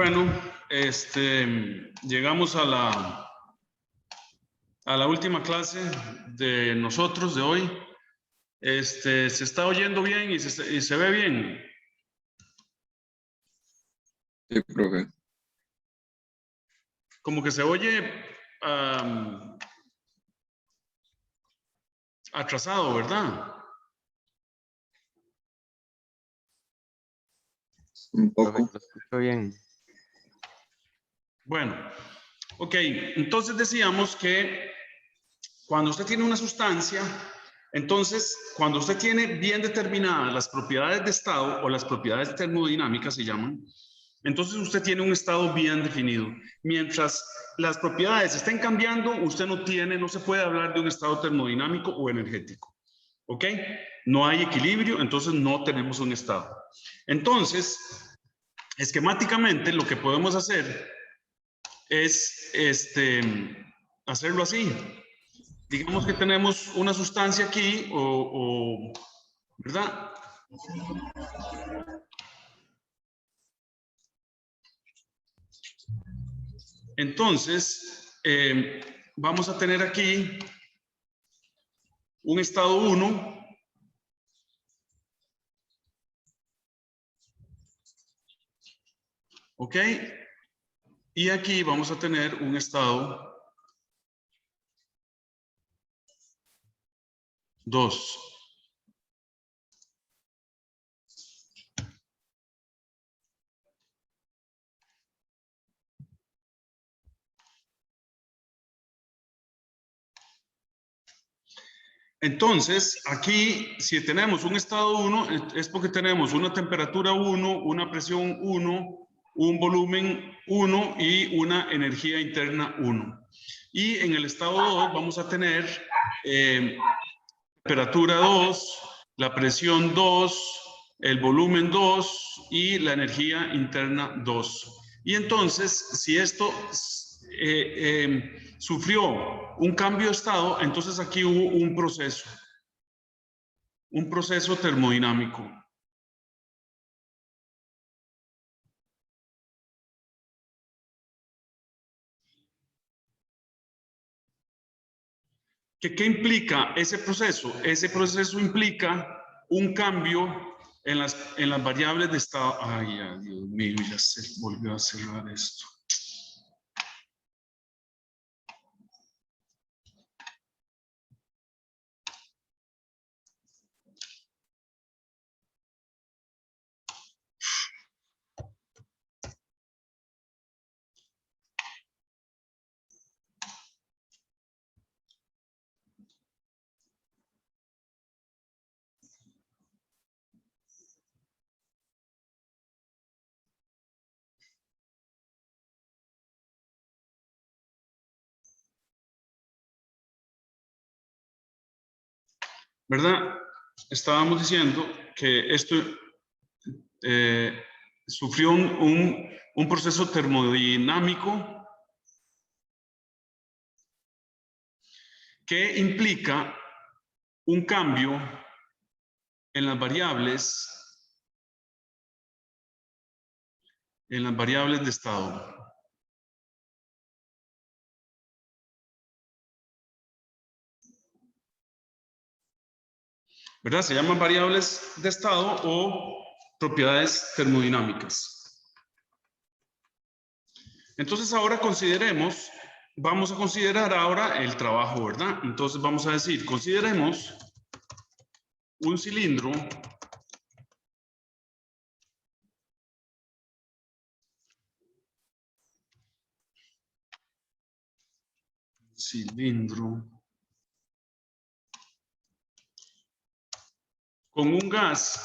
Bueno, llegamos a la última clase de nosotros de hoy. ¿Se está oyendo bien y se ve bien? Sí, profe. Como que se oye atrasado, ¿verdad? Un Profe, poco. lo escucho bien. Bueno, ok, entonces decíamos que cuando usted tiene una sustancia, entonces cuando usted tiene bien determinadas las propiedades de estado o las propiedades termodinámicas se llaman, entonces usted tiene un estado bien definido. Mientras las propiedades estén cambiando, usted no se puede hablar de un estado termodinámico o energético. ¿Ok? No hay equilibrio, entonces no tenemos un estado. Entonces, esquemáticamente lo que podemos hacer es hacerlo así. Digamos que tenemos una sustancia aquí, ¿verdad? Entonces, vamos a tener aquí un estado 1. ¿Ok? Y aquí vamos a tener un estado 2. Entonces, aquí, si tenemos un estado 1, es porque tenemos una temperatura 1, una presión 1, un volumen 1 y una energía interna 1. Y en el estado 2 vamos a tener temperatura 2, la presión 2, el volumen 2 y la energía interna 2. Y entonces, si esto sufrió un cambio de estado, entonces aquí hubo un proceso termodinámico. ¿Qué implica ese proceso? Ese proceso implica un cambio en las variables de estado. Ay, Dios mío, ya se volvió a cerrar esto. ¿Verdad? Estábamos diciendo que esto sufrió un proceso termodinámico que implica un cambio en las variables de estado. ¿Verdad? Se llaman variables de estado o propiedades termodinámicas. Entonces ahora vamos a considerar ahora el trabajo, ¿verdad? Entonces vamos a decir, consideremos un cilindro con un gas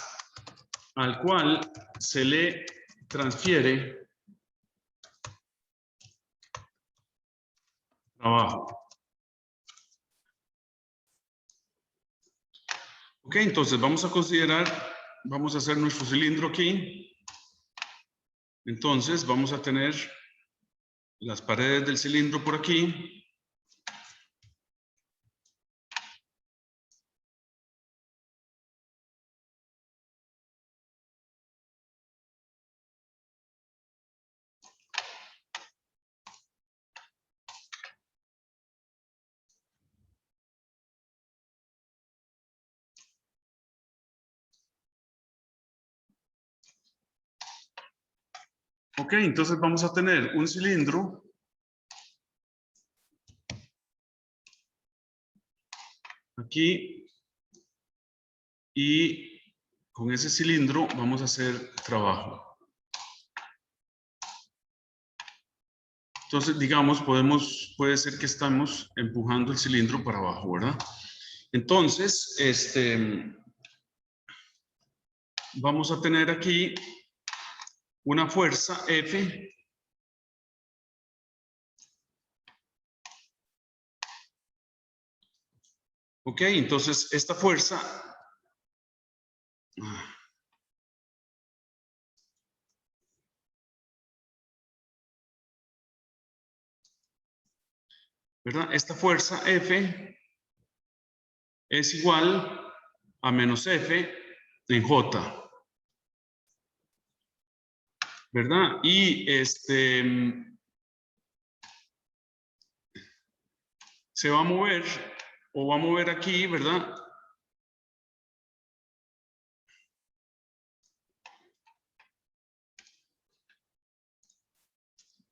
al cual se le transfiere trabajo. Ok, entonces vamos a hacer nuestro cilindro aquí. Entonces vamos a tener las paredes del cilindro por aquí. Ok, entonces vamos a tener un cilindro aquí y con ese cilindro vamos a hacer trabajo. Entonces, digamos, puede ser que estamos empujando el cilindro para abajo, ¿verdad? Entonces, vamos a tener aquí una fuerza F. Ok, entonces esta fuerza ¿verdad? Esta fuerza F es igual a menos F en J, ¿verdad? Y se va a mover o va a mover aquí, ¿verdad?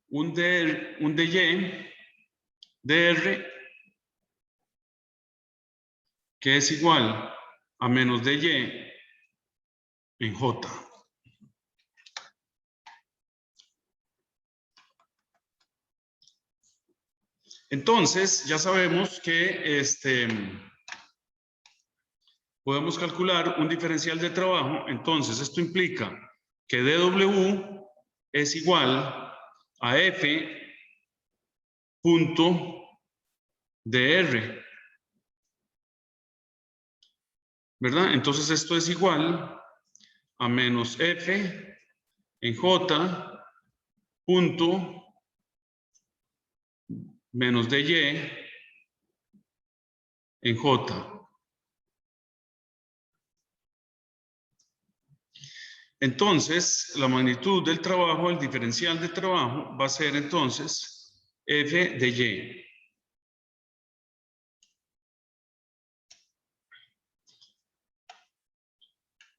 Un dy, dr, que es igual a menos dy en J. Entonces, ya sabemos que podemos calcular un diferencial de trabajo. Entonces, esto implica que dW es igual a F punto dr, ¿verdad? Entonces, esto es igual a menos F en J punto menos dy en J. Entonces, la magnitud del trabajo, el diferencial de trabajo, va a ser entonces F de Y.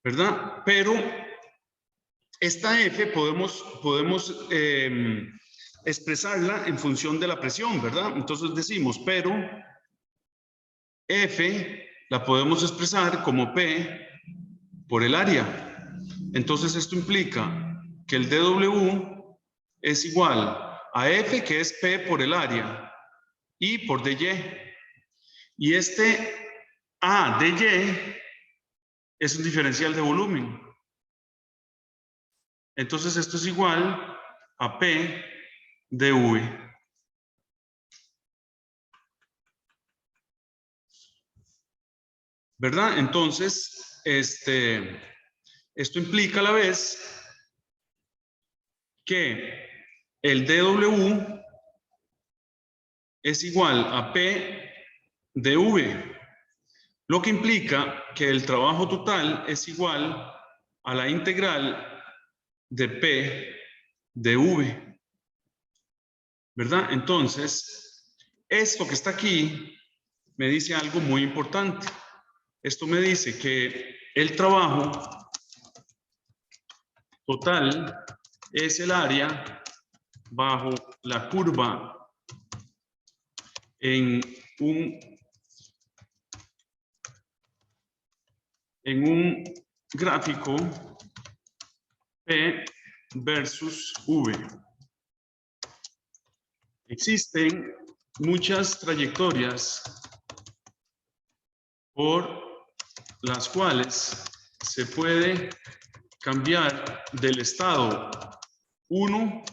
¿Verdad? Pero esta F podemos expresarla en función de la presión, ¿verdad? Entonces decimos, pero F la podemos expresar como P por el área. Entonces esto implica que el dW es igual a F, que es P por el área, y por dy. Y este A dy es un diferencial de volumen. Entonces esto es igual a P de V. ¿Verdad? Entonces, esto implica a la vez que el dW es igual a P de V, lo que implica que el trabajo total es igual a la integral de P de V. ¿Verdad? Entonces, esto que está aquí me dice algo muy importante. Esto me dice que el trabajo total es el área bajo la curva en un gráfico P versus V. Existen muchas trayectorias por las cuales se puede cambiar del estado 1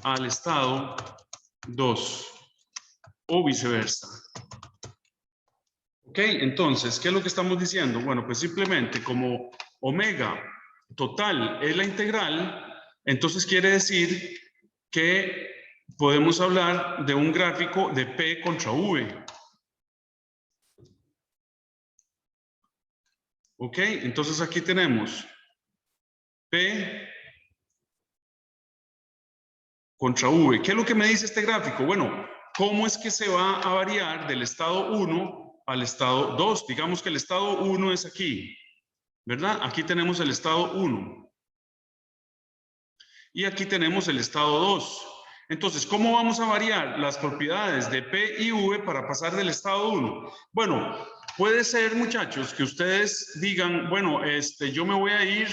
al estado 2 o viceversa. Ok, entonces, ¿qué es lo que estamos diciendo? Bueno, pues simplemente como omega total es la integral, entonces quiere decir que podemos hablar de un gráfico de P contra V. Ok, entonces aquí tenemos P contra V. ¿Qué es lo que me dice este gráfico? Bueno, ¿cómo es que se va a variar del estado 1 al estado 2? Digamos que el estado 1 es aquí, ¿verdad? Aquí tenemos el estado 1. Y aquí tenemos el estado 2. Entonces, ¿cómo vamos a variar las propiedades de P y V para pasar del estado 1? Bueno, puede ser, muchachos, que ustedes digan, bueno, yo me voy a ir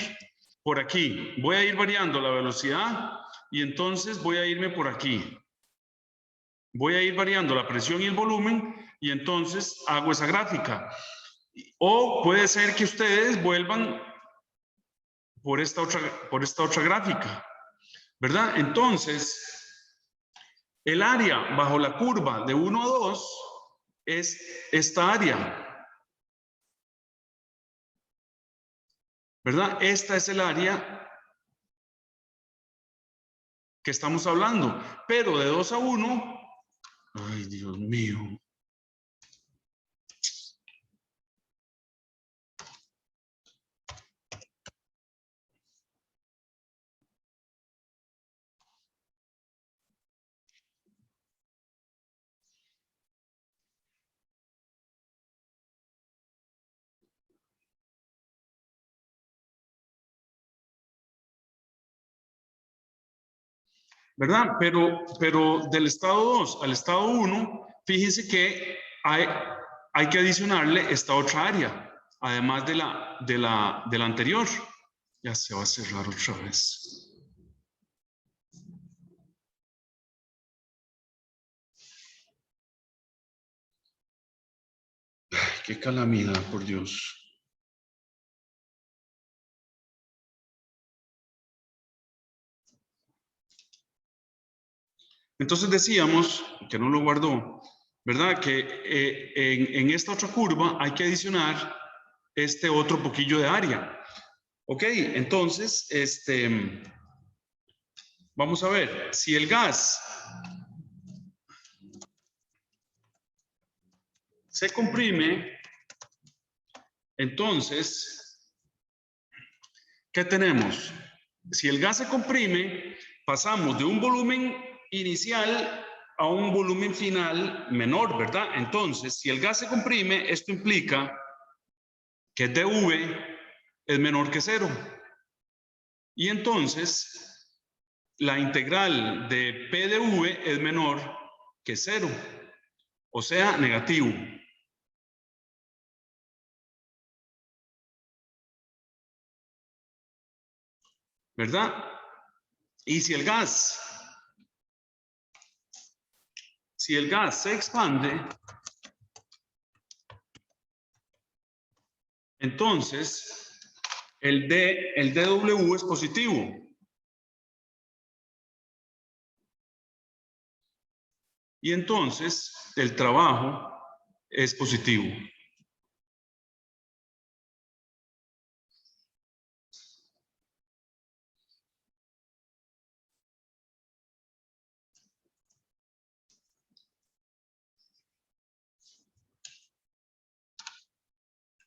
por aquí. Voy a ir variando la velocidad y entonces voy a irme por aquí. Voy a ir variando la presión y el volumen y entonces hago esa gráfica. O puede ser que ustedes vuelvan por esta otra gráfica, ¿verdad? Entonces, el área bajo la curva de 1 a 2 es esta área, ¿verdad? Esta es el área que estamos hablando, pero de 2 a 1, ay, Dios mío. ¿Verdad? Pero del estado 2 al estado 1, fíjense que hay que adicionarle esta otra área, además de la anterior. Ya se va a cerrar otra vez. Ay, qué calamidad, por Dios. Entonces decíamos, que no lo guardó, ¿verdad? Que en esta otra curva hay que adicionar este otro poquillo de área. Ok, entonces, vamos a ver, si el gas se comprime, entonces, ¿qué tenemos? Si el gas se comprime, pasamos de un volumen inicial a un volumen final menor, ¿verdad? Entonces, si el gas se comprime, esto implica que dV es menor que 0. Y entonces, la integral de P de V es menor que 0, o sea, negativo. ¿Verdad? Y si el gas se expande, entonces el dW es positivo. Y entonces el trabajo es positivo.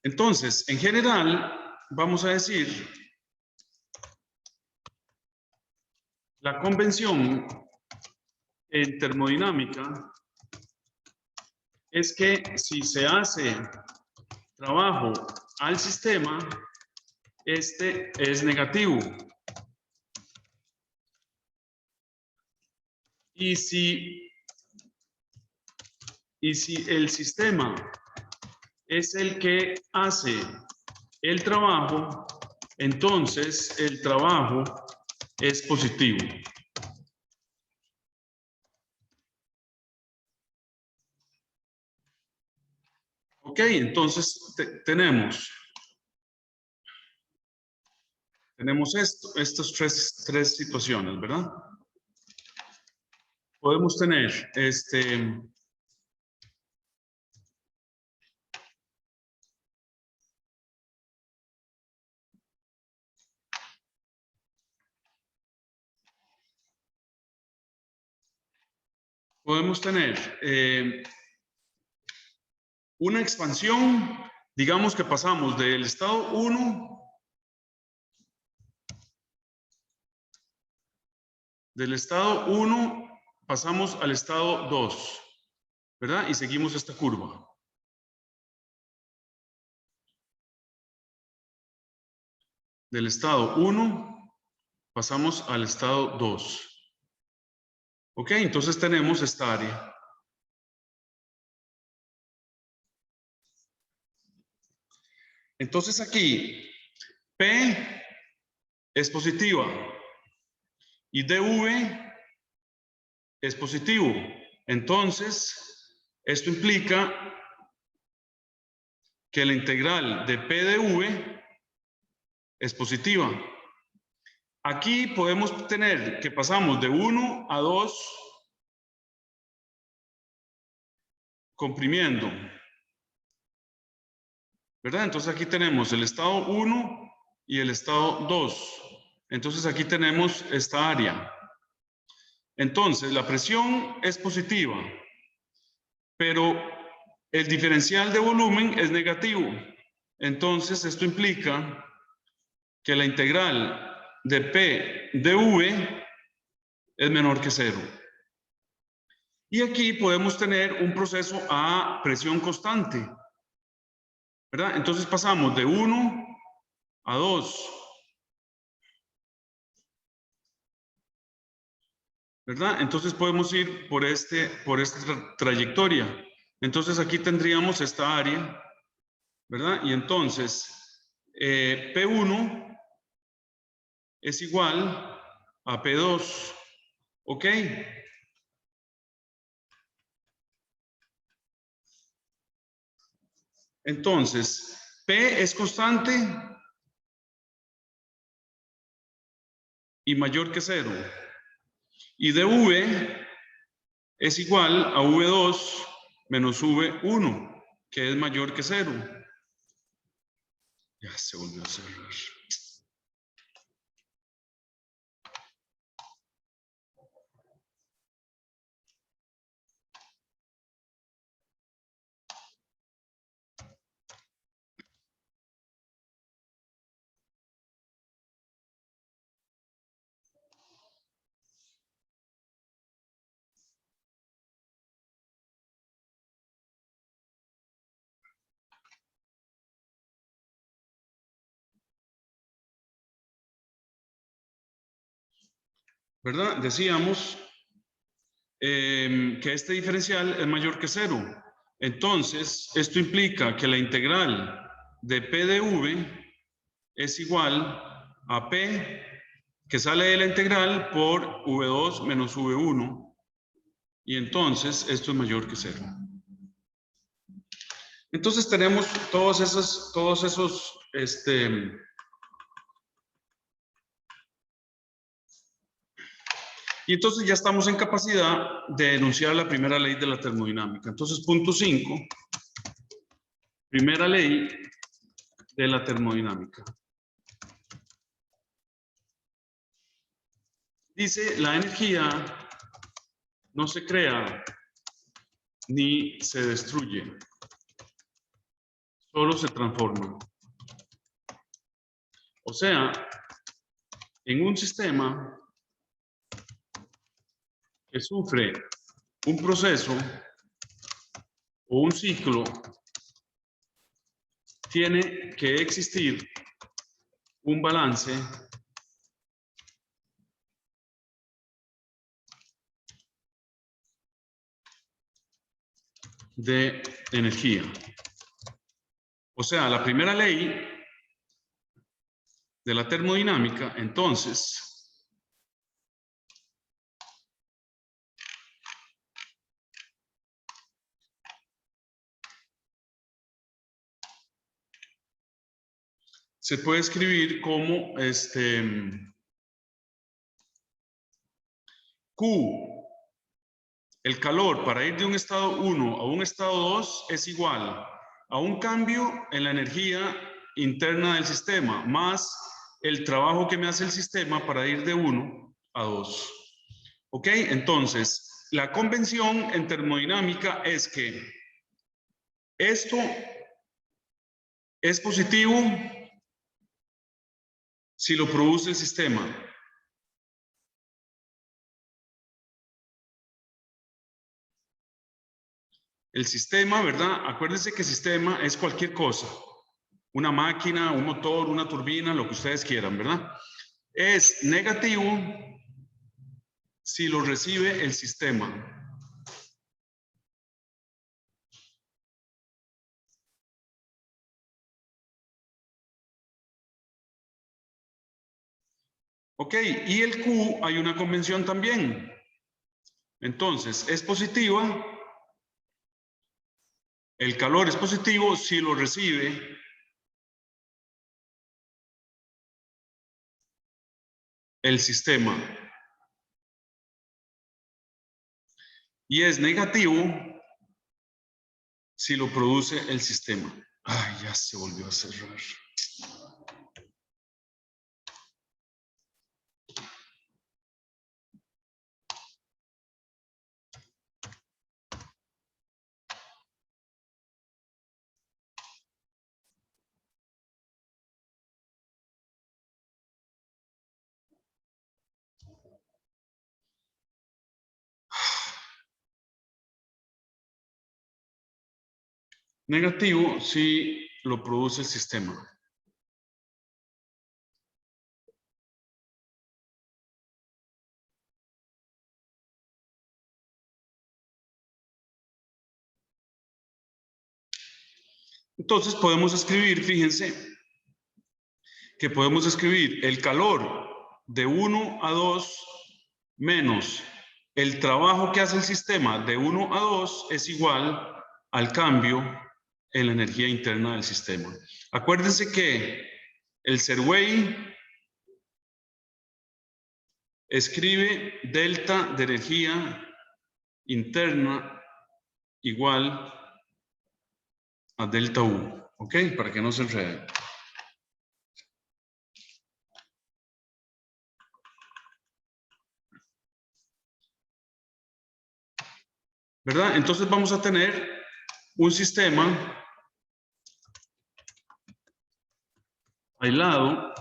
Entonces, en general, vamos a decir, la convención en termodinámica es que si se hace trabajo al sistema, este es negativo. Y si el sistema es el que hace el trabajo, entonces el trabajo es positivo. Ok, entonces tenemos estas tres situaciones, ¿verdad? Podemos tener una expansión, digamos que pasamos del estado 1 pasamos al estado 2, ¿verdad? Y seguimos esta curva. Del estado 1 pasamos al estado 2. Ok, entonces tenemos esta área. Entonces aquí, P es positiva y dV es positivo. Entonces, esto implica que la integral de P de V es positiva. Aquí podemos tener que pasamos de 1 a 2 comprimiendo, ¿verdad? Entonces aquí tenemos el estado 1 y el estado 2. Entonces aquí tenemos esta área. Entonces la presión es positiva, pero el diferencial de volumen es negativo. Entonces esto implica que la integral de P de V es menor que 0. Y aquí podemos tener un proceso a presión constante, ¿verdad? Entonces pasamos de 1 a 2, ¿verdad? Entonces podemos ir por esta trayectoria. Entonces aquí tendríamos esta área, ¿verdad? Y entonces P1 es igual a P2, ¿ok? Entonces, P es constante y mayor que 0. Y dV es igual a V2 menos V1, que es mayor que 0. Ya se volvió a cerrar. ¿Verdad? Decíamos que este diferencial es mayor que 0. Entonces, esto implica que la integral de P de V es igual a P, que sale de la integral, por V2 menos V1. Y entonces, esto es mayor que 0. Entonces, tenemos todos esos y entonces ya estamos en capacidad de enunciar la primera ley de la termodinámica. Entonces, punto 5, primera ley de la termodinámica. Dice, la energía no se crea ni se destruye, solo se transforma. O sea, en un sistema que sufre un proceso o un ciclo, tiene que existir un balance de energía. O sea, la primera ley de la termodinámica, entonces, se puede escribir como Q, el calor para ir de un estado 1 a un estado 2 es igual a un cambio en la energía interna del sistema, más el trabajo que me hace el sistema para ir de 1 a 2. ¿Ok? Entonces, la convención en termodinámica es que esto es positivo si lo produce el sistema. El sistema, ¿verdad? Acuérdense que sistema es cualquier cosa. Una máquina, un motor, una turbina, lo que ustedes quieran, ¿verdad? es negativo si lo recibe el sistema. Ok, y el Q hay una convención también. Entonces, es positiva. El calor es positivo si lo recibe el sistema. Y es negativo si lo produce el sistema. Ay, ya se volvió a cerrar. Negativo si lo produce el sistema. Entonces podemos escribir, fíjense, que podemos escribir el calor de 1 a 2 menos el trabajo que hace el sistema de 1 a 2 es igual al cambio en la energía interna del sistema. Acuérdense que el Serway escribe delta de energía interna igual a delta U, ¿ok? Para que no se enrede. ¿Verdad? Entonces vamos a tener un sistema aislado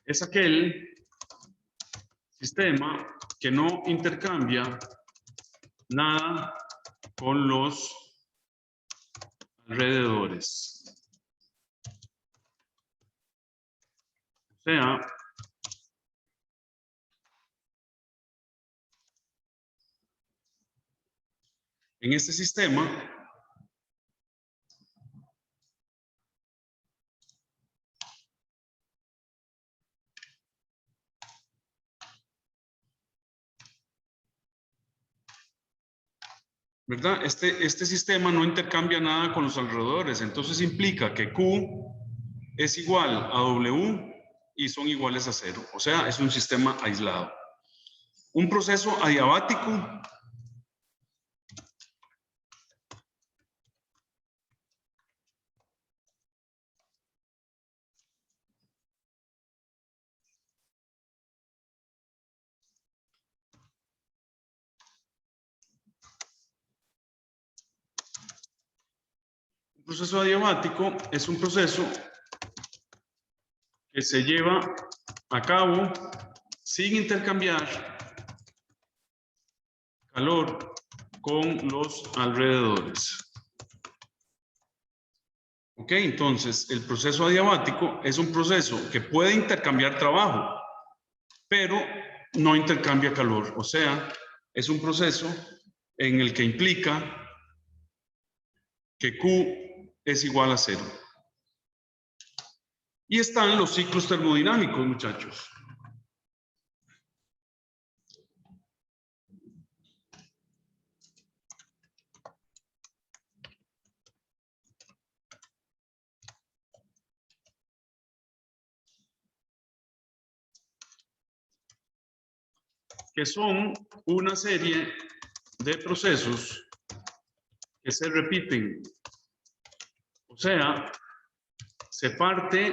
es aquel sistema que no intercambia nada con los alrededores. O sea, en este sistema ¿verdad? Este sistema no intercambia nada con los alrededores, entonces implica que Q es igual a W y son iguales a 0. O sea, es un sistema aislado. Un proceso adiabático adiabático es un proceso que se lleva a cabo sin intercambiar calor con los alrededores. Ok, entonces el proceso adiabático es un proceso que puede intercambiar trabajo, pero no intercambia calor. O sea, es un proceso en el que implica que Q es igual a 0. Y están los ciclos termodinámicos, muchachos. Que son una serie de procesos que se repiten. O sea, se parte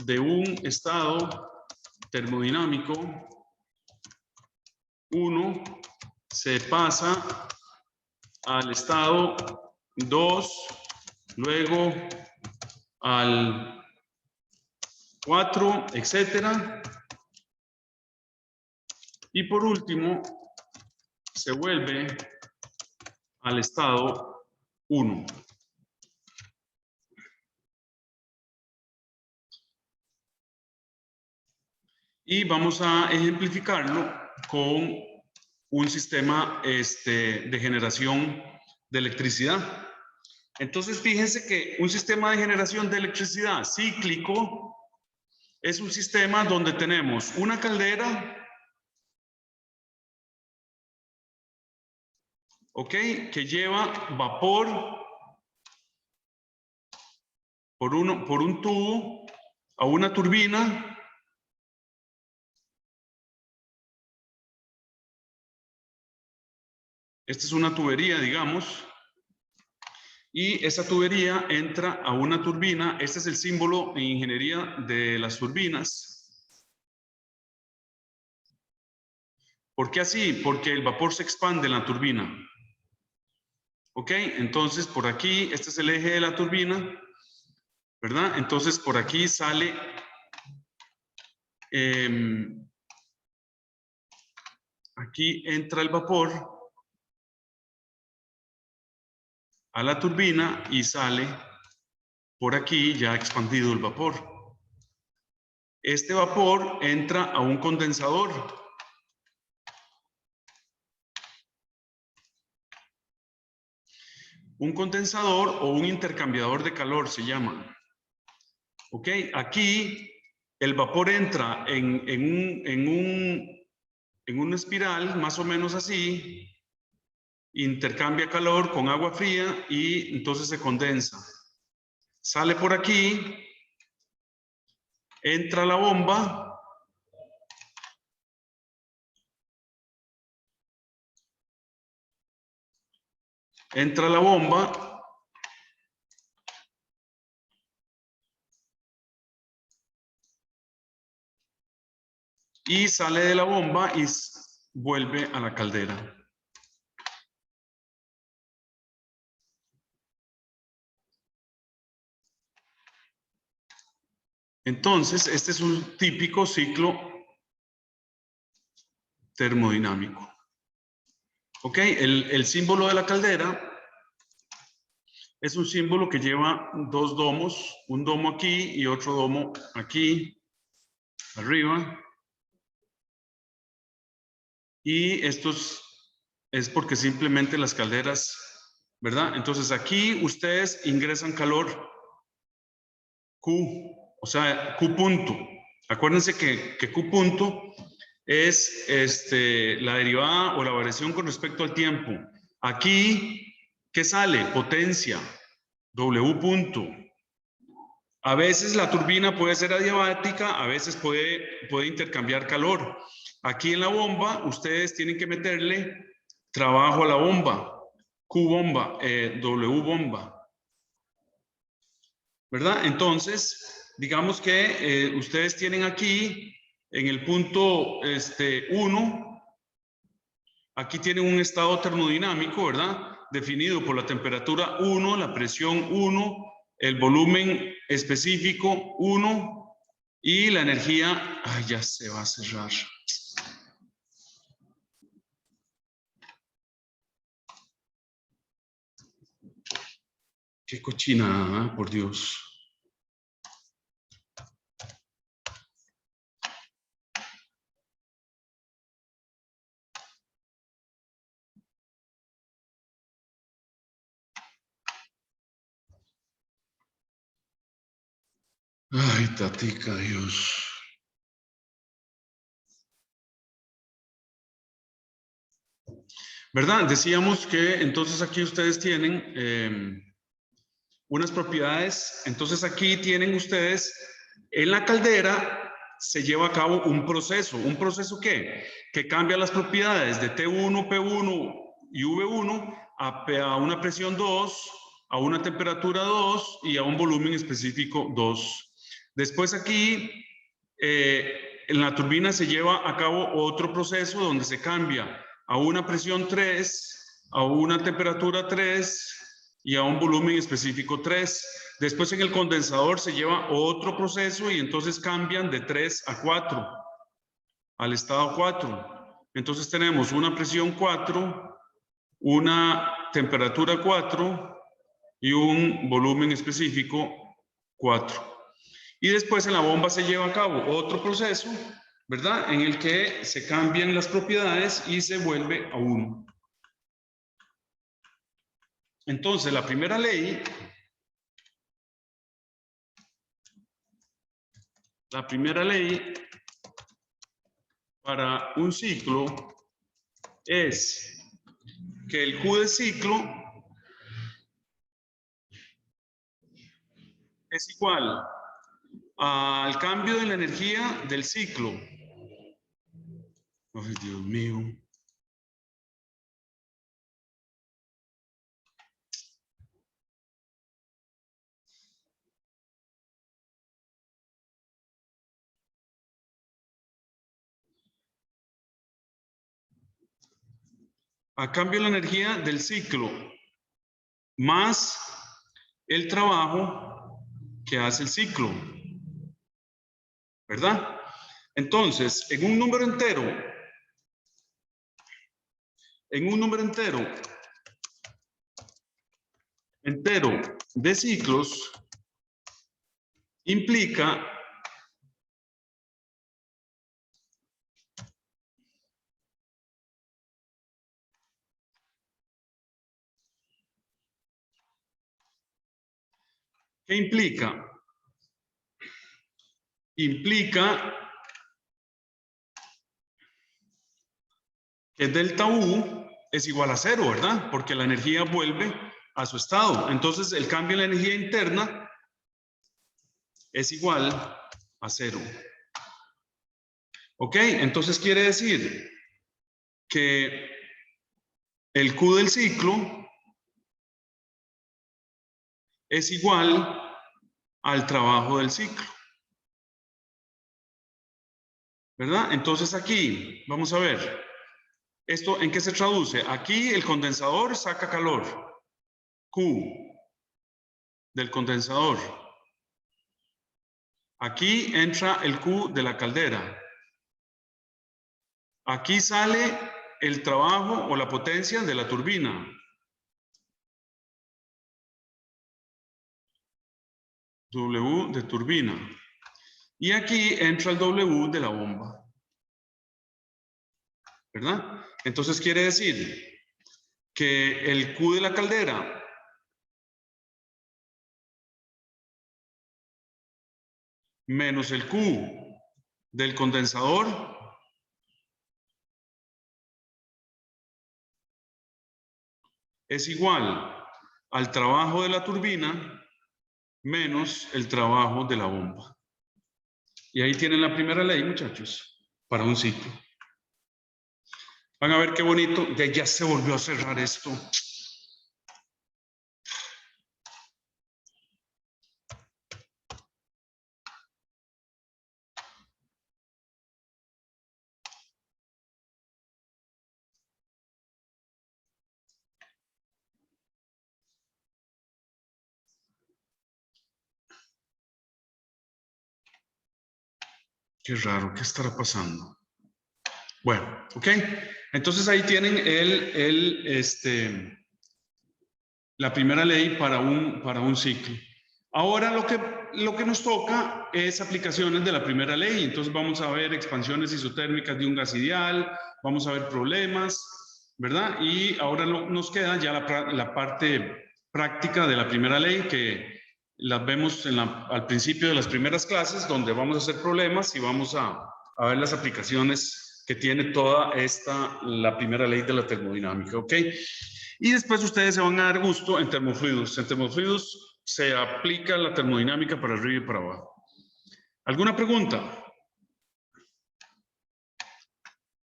de un estado termodinámico 1, se pasa al estado 2, luego al 4, etcétera. Y por último, se vuelve al estado 1. Y vamos a ejemplificarlo con un sistema de generación de electricidad. Entonces, fíjense que un sistema de generación de electricidad cíclico es un sistema donde tenemos una caldera, ¿ok?, que lleva vapor por un tubo a una turbina. Esta es una tubería, digamos. Y esa tubería entra a una turbina. Este es el símbolo en ingeniería de las turbinas. ¿Por qué así? Porque el vapor se expande en la turbina. ¿Ok? Entonces, por aquí, este es el eje de la turbina, ¿verdad? Entonces, por aquí sale aquí entra el vapor a la turbina y sale por aquí ya expandido el vapor. Este vapor entra a un condensador. Un condensador o un intercambiador de calor se llama. ¿Ok? Aquí el vapor entra en una espiral más o menos así, intercambia calor con agua fría y entonces se condensa. Sale por aquí, entra la bomba. Entra la bomba y sale de la bomba y vuelve a la caldera. Entonces, este es un típico ciclo termodinámico. ¿Ok? El símbolo de la caldera es un símbolo que lleva dos domos, un domo aquí y otro domo aquí, arriba. Y esto es porque simplemente las calderas, ¿verdad? Entonces aquí ustedes ingresan calor Q, o sea, Q punto. Acuérdense que Q punto es la derivada o la variación con respecto al tiempo. Aquí, ¿qué sale? Potencia, W punto. A veces la turbina puede ser adiabática, a veces puede intercambiar calor. Aquí en la bomba, ustedes tienen que meterle trabajo a la bomba, Q bomba, W bomba. ¿Verdad? Entonces, digamos que ustedes tienen aquí en el punto 1, aquí tienen un estado termodinámico, ¿verdad? Definido por la temperatura 1, la presión 1, el volumen específico 1 y la energía, ay, ya se va a cerrar. Qué cochinada, por Dios. Ay, tatica, Dios. ¿Verdad? Decíamos que entonces aquí ustedes tienen unas propiedades. Entonces aquí tienen ustedes, en la caldera se lleva a cabo un proceso. ¿Un proceso qué? Que cambia las propiedades de T1, P1 y V1 a una presión 2, a una temperatura 2 y a un volumen específico 2. Después aquí, en la turbina se lleva a cabo otro proceso donde se cambia a una presión 3, a una temperatura 3 y a un volumen específico 3. Después en el condensador se lleva otro proceso y entonces cambian de 3 a 4, al estado 4. Entonces tenemos una presión 4, una temperatura 4 y un volumen específico 4. Y después en la bomba se lleva a cabo otro proceso ¿verdad? En el que se cambian las propiedades y se vuelve a 1. Entonces, la primera ley para un ciclo es que el Q del ciclo es igual al cambio de la energía del ciclo. Ay, Dios mío. A cambio de la energía del ciclo más el trabajo que hace el ciclo, ¿verdad? Entonces, en un número entero de ciclos implica ¿qué implica? Implica que delta U es igual a 0, ¿verdad? Porque la energía vuelve a su estado. Entonces, el cambio en la energía interna es igual a 0. ¿Ok? Entonces quiere decir que el Q del ciclo es igual al trabajo del ciclo. ¿Verdad? Entonces aquí, vamos a ver, ¿esto en qué se traduce? Aquí el condensador saca calor, Q del condensador. Aquí entra el Q de la caldera. Aquí sale el trabajo o la potencia de la turbina. W de turbina. Y aquí entra el W de la bomba. ¿Verdad? Entonces quiere decir que el Q de la caldera menos el Q del condensador es igual al trabajo de la turbina menos el trabajo de la bomba. Y ahí tienen la primera ley, muchachos, para un ciclo. Van a ver qué bonito. Ya se volvió a cerrar esto. Qué raro, ¿qué estará pasando? Bueno, ok. Entonces ahí tienen la primera ley para un ciclo. Ahora lo que nos toca es aplicaciones de la primera ley. Entonces vamos a ver expansiones isotérmicas de un gas ideal, vamos a ver problemas, ¿verdad? Y ahora nos queda ya la parte práctica de la primera ley, que las vemos al principio de las primeras clases, donde vamos a hacer problemas y vamos a ver las aplicaciones que tiene la primera ley de la termodinámica, ¿ok? Y después ustedes se van a dar gusto en termofluidos. En termofluidos se aplica la termodinámica para arriba y para abajo. ¿Alguna pregunta?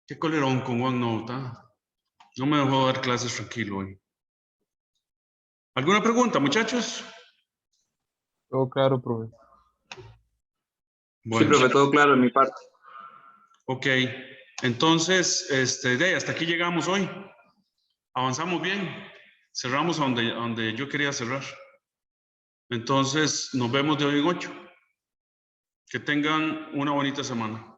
Qué colerón con OneNote, ¿eh? No me dejó dar clases tranquilo hoy. ¿Alguna pregunta, muchachos? Todo claro, profe. Sí, profe, todo claro en mi parte. Ok, entonces, hasta aquí llegamos hoy. Avanzamos bien. Cerramos a donde yo quería cerrar. Entonces, nos vemos de hoy en 8. Que tengan una bonita semana.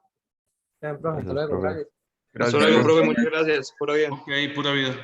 Bien, profe, hasta luego. Gracias. Hasta luego, profe, muchas gracias. Pura vida. Ok, pura vida.